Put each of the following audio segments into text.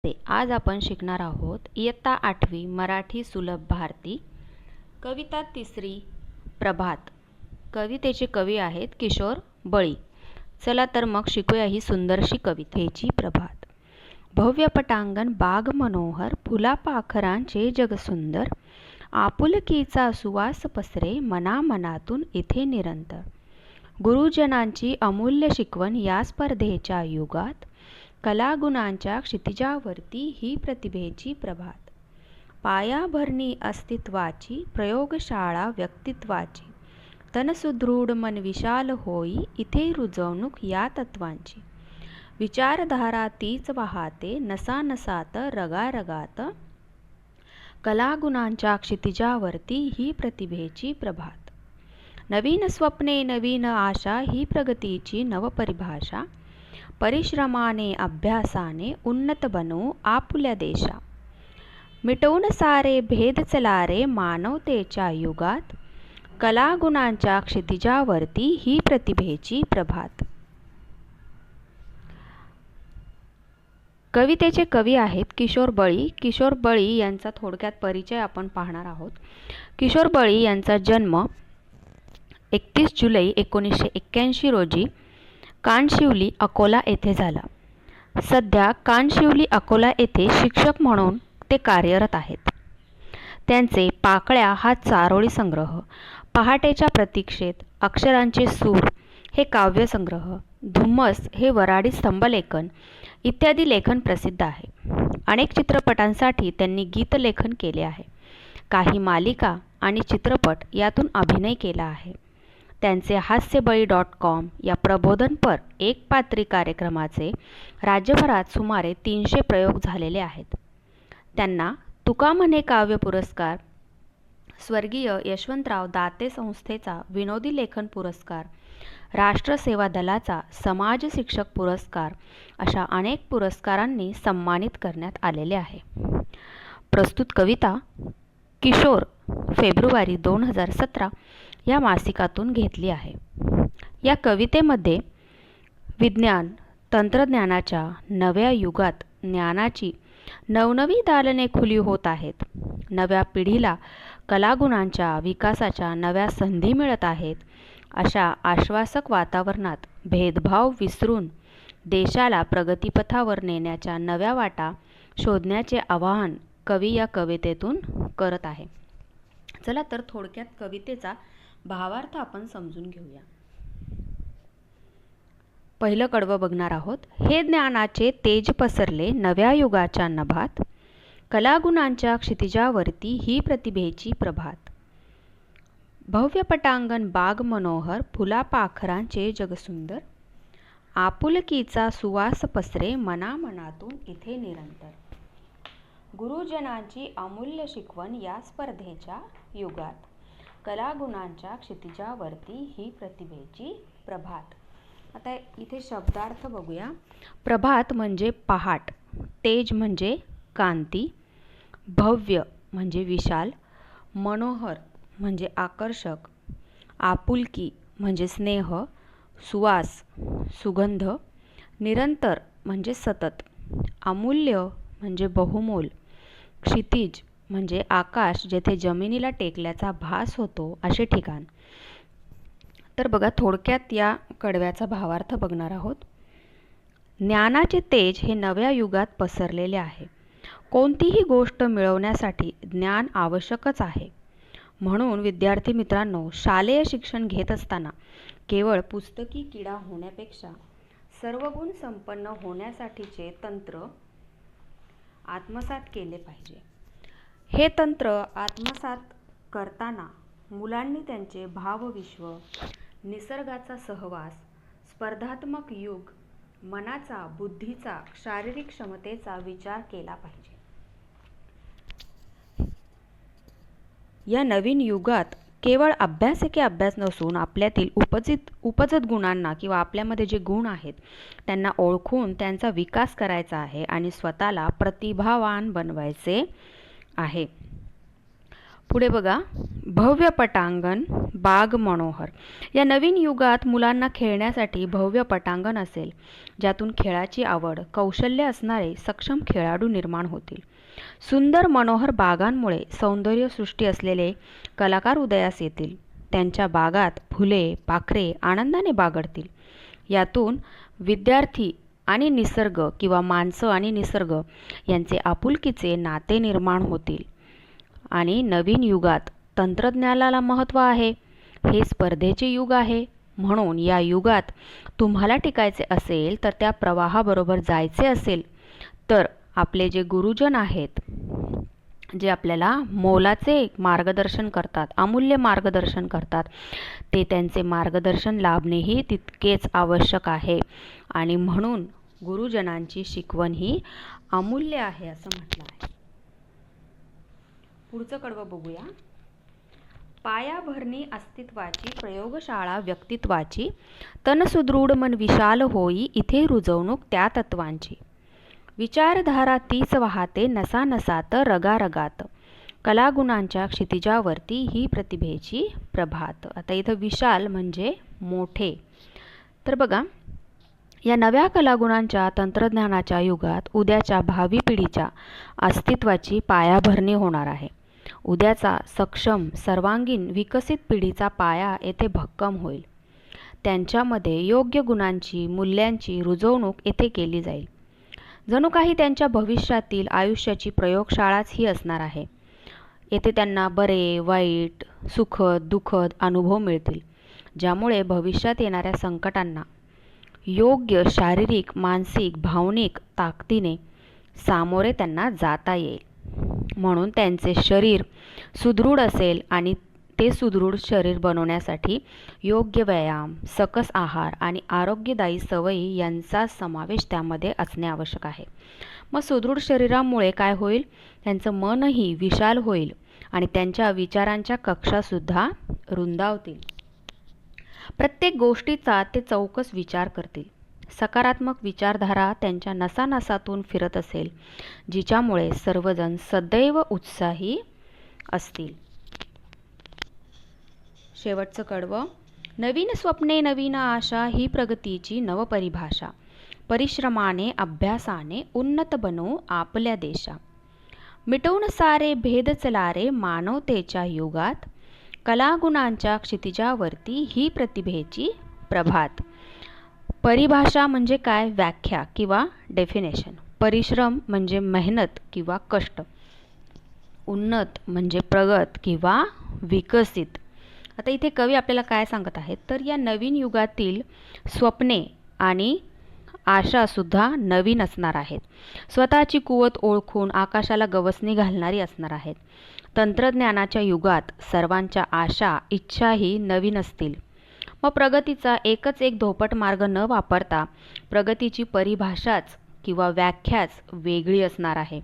आज आपण शिकणार आहोत इयत्ता 8वी मराठी सुलभ भारती कविता तिसरी प्रभात। कवितेचे कवी आहेत किशोर बळी। चला तर मग शिकूया ही सुंदरशी कवितेची प्रभात। भव्य पटांगण बाग मनोहर, फुला पाखरांचे जग सुंदर, आपुलकीचा सुवास पसरे मना मनातून इथे निरंतर। गुरुजनांची अमूल्य शिकवण या स्पर्धेच्या युगात, कलागुणांच्या क्षितिजावरती ही प्रतिभेची प्रभात। पायाभरणी अस्तित्वाची, प्रयोगशाळा व्यक्तित्वाची, तनसुदृढ मन विशाल होई इथे रुजवणूक या तत्वांची। विचारधारा तीच वाहते नसानसात रगारगात, कलागुणांच्या क्षितिजावरती ही प्रतिभेची प्रभात। नवीन स्वप्ने नवीन आशा ही प्रगतीची नवपरिभाषा, परिश्रमाने अभ्यासाने उन्नत बनवू आपुल्या देशा। मिटवून सारे भेद चला रे मानवतेच्या युगात, कलागुणांच्या क्षितिजावरती ही प्रतिभेची प्रभात। कवितेचे कवी आहेत किशोर बळी। किशोर बळी यांचा थोडक्यात परिचय आपण पाहणार आहोत। किशोर बळी यांचा जन्म 31 जुलै 1981 रोजी कानशिवली अकोला येथे झाला। सध्या कानशिवली अकोला येथे शिक्षक म्हणून ते कार्यरत आहेत। त्यांचे पाकळ्या हा चारोळी संग्रह, पहाटेच्या प्रतीक्षेत, अक्षरांचे सूर हे काव्यसंग्रह, धुम्मस हे वराडी स्तंभलेखन इत्यादी लेखन प्रसिद्ध आहे। अनेक चित्रपटांसाठी त्यांनी गीतलेखन केले आहे। काही मालिका आणि चित्रपट यातून अभिनय केला आहे। त्यांचे हास्यबळी.com या प्रबोधनपर एकपात्री कार्यक्रमाचे राज्यभरात सुमारे 300 प्रयोग झालेले आहेत। त्यांना तुका म्हणे काव्य पुरस्कार, स्वर्गीय यशवंतराव दाते संस्थेचा विनोदी लेखन पुरस्कार, राष्ट्रसेवा दलाचा समाज शिक्षक पुरस्कार अशा अनेक पुरस्कारांनी सन्मानित करण्यात आलेले आहे। प्रस्तुत कविता किशोर फेब्रुवारी 2017 या मासिकातून घेतली आहे। या कवितेमध्ये विज्ञान तंत्रज्ञानाच्या नव्या युगात ज्ञानाची नवनवी दालने खुली होत आहेत, नव्या पिढीला कलागुणांच्या विकासाच्या नव्या संधी मिळत आहेत, अशा आश्वासक वातावरणात भेदभाव विसरून देशाला प्रगतीपथावर नेण्याच्या नव्या वाटा शोधण्याचे आवाहन कवी या कवितेतून करत आहे। चला तर थोडक्यात कवितेचा भावार्थ आपण समजून घेऊया। पहिलं कडवं बघणार आहोत। हे ज्ञानाचे तेज पसरले नव्या युगाच्या नभात, कलागुणांच्या क्षितिजावरती ही प्रतिभेची प्रभात। भव्य पटांगण बाग मनोहर, फुला पाखरांचे जग सुंदर, आपुलकीचा सुवास पसरे मना मनातून इथे निरंतर। गुरुजनांची अमूल्य शिकवण या स्पर्धेच्या युगात, कलागुणांच्या क्षितिजावरती ही प्रतिभेची प्रभात। आता इथे शब्दार्थ बघूया। प्रभात म्हणजे पहाट, तेज म्हणजे कांती, भव्य म्हणजे विशाल, मनोहर म्हणजे आकर्षक, आपुलकी म्हणजे स्नेह, सुवास सुगंध, निरंतर म्हणजे सतत, अमूल्य म्हणजे बहुमोल, क्षितिज म्हणजे आकाश जेथे जमिनीला टेकल्याचा भास होतो असे ठिकाण। तर बघा थोडक्यात या कडव्याचा भावार्थ बघणार आहोत। ज्ञानाचे तेज हे नव्या युगात पसरलेले आहे। कोणतीही गोष्ट मिळवण्यासाठी ज्ञान आवश्यकच आहे। म्हणून विद्यार्थी मित्रांनो, शालेय शिक्षण घेत असताना केवळ पुस्तकी किडा होण्यापेक्षा सर्वगुण संपन्न होण्यासाठीचे तंत्र आत्मसात केले पाहिजे। हे तंत्र आत्मसात करताना मुलांनी त्यांचे भावविश्व, निसर्गाचा सहवास, स्पर्धात्मक युग, मनाचा, बुद्धीचा, शारीरिक क्षमतेचा विचार केला पाहिजे। या नवीन युगात केवळ अभ्यास एके अभ्यास नसून आपल्यातील उपजत गुणांना किंवा आपल्यामध्ये जे गुण आहेत त्यांना ओळखून त्यांचा विकास करायचा आहे आणि स्वतःला प्रतिभावान बनवायचे आहे। पुढे बघा, भव्य पटांगण, बाग मनोहर. या नवीन युगात मुलांना खेळण्यासाठी भव्य पटांगण असेल, ज्यातून खेळाची आवड, कौशल्य असणारे सक्षम खेळाडू निर्माण होतील. सुंदर मनोहर बागांमुळे सौंदर्यसृष्टी असलेले कलाकार उदयास येतील. त्यांच्या बागात फुले, पाखरे आनंदाने बागडतील. यातून विद्यार्थी आणि निसर्ग किंवा माणसं आणि निसर्ग यांचे आपुलकीचे नाते निर्माण होतील. आणि नवीन युगात तंत्रज्ञानाला महत्त्व आहे. हे स्पर्धेचे युग आहे. म्हणून या युगात तुम्हाला टिकायचे असेल, तर त्या प्रवाहाबरोबर जायचे असेल, तर आपले जे गुरुजन आहेत, जे आपल्याला मोलाचे मार्गदर्शन करतात, अमूल्य मार्गदर्शन करतात, ते त्यांचे मार्गदर्शन लाभणेही तितकेच आवश्यक आहे. आणि म्हणून गुरुजनांची शिकवण ही अमूल्य आहे असं म्हटलं आहे. पुढचं कडवं बघूया. पायाभरणी अस्तित्वाची, प्रयोगशाळा व्यक्तित्वाची, तन सुदृढ मन विशाल होई, इथे रुजवणूक त्या तत्वांची. विचारधारा तीच वाहते नसानसात, रगारगात, कलागुणांच्या क्षितिजावरती ही प्रतिभेची प्रभात. आता इथं विशाल म्हणजे मोठे. तर बघा, या नव्या कलागुणांच्या तंत्रज्ञानाच्या युगात उद्याच्या भावी पिढीच्या अस्तित्वाची पायाभरणी होणार आहे. उद्याचा सक्षम, सर्वांगीण, विकसित पिढीचा पाया येथे भक्कम होईल. त्यांच्यामध्ये योग्य गुणांची, मूल्यांची रुजवणूक येथे केली जाईल. जणू काही त्यांच्या भविष्यातील आयुष्याची प्रयोगशाळाच ही असणार आहे. येथे त्यांना बरे, वाईट, सुखद, दुःखद अनुभव मिळतील, ज्यामुळे भविष्यात येणाऱ्या संकटांना योग्य शारीरिक, मानसिक, भावनिक ताकदीने सामोरे त्यांना जाता येईल. म्हणून त्यांचे शरीर सुदृढ असेल आणि ते सुदृढ शरीर बनवण्यासाठी योग्य व्यायाम, सकस आहार आणि आरोग्यदायी सवयी यांचा समावेश त्यामध्ये असणे आवश्यक आहे. मग सुदृढ शरीरामुळे काय होईल? त्यांचं मनही विशाल होईल आणि त्यांच्या विचारांच्या कक्षासुद्धा रुंदावतील. प्रत्येक गोष्टीचा ते चौकस विचार करतील. सकारात्मक विचारधारा त्यांच्या नसानसातून फिरत असेल, जिच्यामुळे सर्वजण सदैव उत्साही असतील. शेवटचं कडवं. नवीन स्वप्ने, नवीन आशा ही प्रगतीची नवपरिभाषा. परिश्रमाने, अभ्यासाने उन्नत बनवू आपल्या देशा. मिटवून सारे भेद चलारे मानवतेच्या युगात. कलागुणांच्या क्षितिजावरती ही प्रतिभेची प्रभात. परिभाषा म्हणजे काय? व्याख्या किंवा डेफिनेशन. परिश्रम म्हणजे मेहनत किंवा कष्ट. उन्नत म्हणजे प्रगत किंवा विकसित. आता इथे कवी आपल्याला काय सांगत आहेत, तर या नवीन युगातील स्वप्ने आणि आशासुद्धा नवीन असणार आहेत. स्वतःची कुवत ओळखून आकाशाला गवसणी घालणारी असणार आहेत. तंत्रज्ञानाच्या युगात सर्वांच्या आशा, इच्छाही नवीन असतील. मग प्रगतीचा एकच एक धोपट मार्ग न वापरता प्रगतीची परिभाषाच किंवा व्याख्याच वेगळी असणार आहे.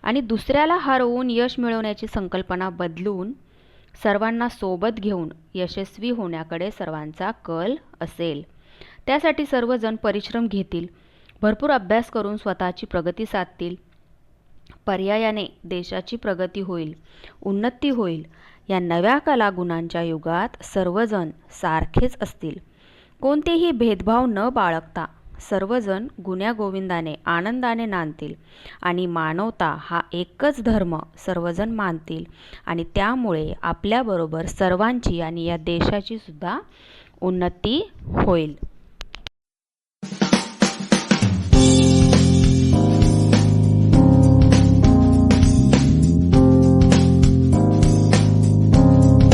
आणि दुसऱ्याला हरवून यश मिळवण्याची संकल्पना बदलून सर्वांना सोबत घेऊन यशस्वी होण्याकडे सर्वांचा कल असेल. त्यासाठी सर्वजण परिश्रम घेतील, भरपूर अभ्यास करून स्वतःची प्रगती साधतील. पर्यायाने देशाची प्रगती होईल, उन्नती होईल. या नव्या कलागुणांच्या युगात सर्वजण सारखेच असतील. कोणतेही भेदभाव न बाळगता सर्वजण गुण्यागोविंदाने आनंदाने नांदतील आणि मानवता हा एकच धर्म सर्वजण मानतील. आणि त्यामुळे आपल्याबरोबर सर्वांची आणि या देशाची सुद्धा उन्नती होईल.